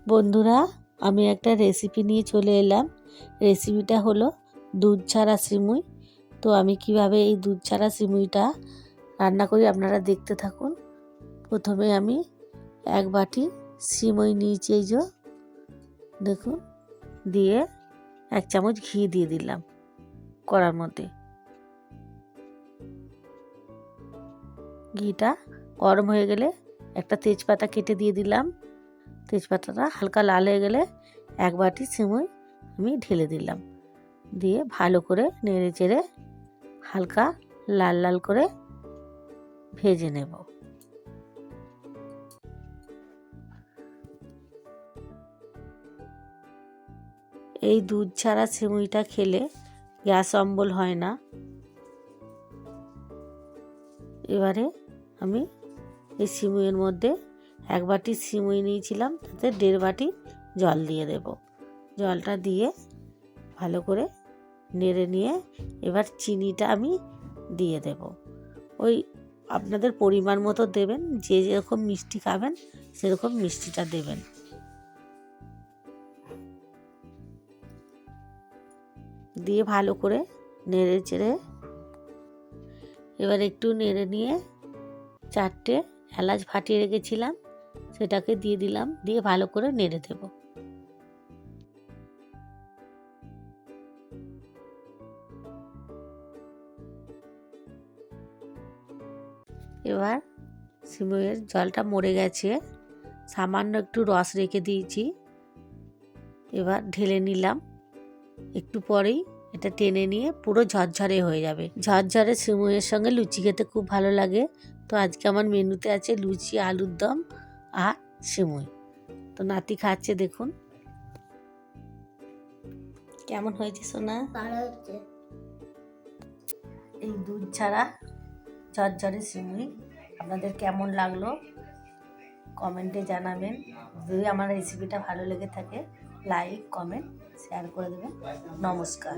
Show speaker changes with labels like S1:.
S1: বন্ধুরা, আমি একটা রেসিপি নিয়ে চলে এলাম। রেসিপিটা হলো দুধ ছাড়া সিমুই। তো আমি কিভাবে এই দুধ ছাড়া সিমুইটা রান্না করি আপনারা দেখতে থাকুন। প্রথমে আমি এক বাটি সিমুই নিয়েছি, এই যে দেখুন, দিয়ে এক চামচ ঘি দিয়ে দিলাম কড়ার মধ্যে। ঘিটা গরম হয়ে গেলে একটা তেজপাতা কেটে দিয়ে দিলাম। তেজপাতাটা হালকা লাল হয়ে গেলে এক বাটি সিমুই আমি ঢেলে দিলাম, দিয়ে ভালো করে নেড়ে চেড়ে হালকা লাল লাল করে ভেজে নেব। এই দুধ ছাড়া সিমুইটা খেলে গ্যাস অম্বল হয় না। এবারে আমি এই সিমুইয়ের মধ্যে এক বাটি সিমুই নিয়েছিলাম, তাতে 1.5 বাটি জল দিয়ে দেব। জলটা দিয়ে ভালো করে নেড়ে নিয়ে এবার চিনিটা আমি দিয়ে দেব। ওই আপনাদের পরিমাণ মতো দেবেন, যে যেরকম মিষ্টি খাবেন সেরকম মিষ্টিটা দেবেন। দিয়ে ভালো করে নেড়ে চেড়ে এবার একটু নেড়ে নিয়ে 4টে এলাচ ফাটিয়ে রেখেছিলাম সেটাকে দিয়ে দিলাম, দিয়ে ভালো করে নেড়ে দেব। এবার সিমুইয়ের জলটা মরে গেছে, সামান্য একটু রস রেখে দিয়েছি। এবার ঢেলে নিলাম। একটু পরেই এটা টেনে নিয়ে পুরো ঝরঝরে হয়ে যাবে। ঝরঝরে সিমুইয়ের সঙ্গে লুচি খেতে খুব ভালো লাগে। তো আজকে আমার মেনুতে আছে লুচি, আলুর দম আর সিমুই। তো নাতি খাচ্ছে, দেখুন কেমন হয়েছে সোনা। এই দুধ ছাড়া ঝরঝরে সিমুই আপনাদের কেমন লাগলো কমেন্টে জানাবেন। যদি আমার রেসিপিটা ভালো লেগে থাকে লাইক, কমেন্ট, শেয়ার করে দেবেন। নমস্কার।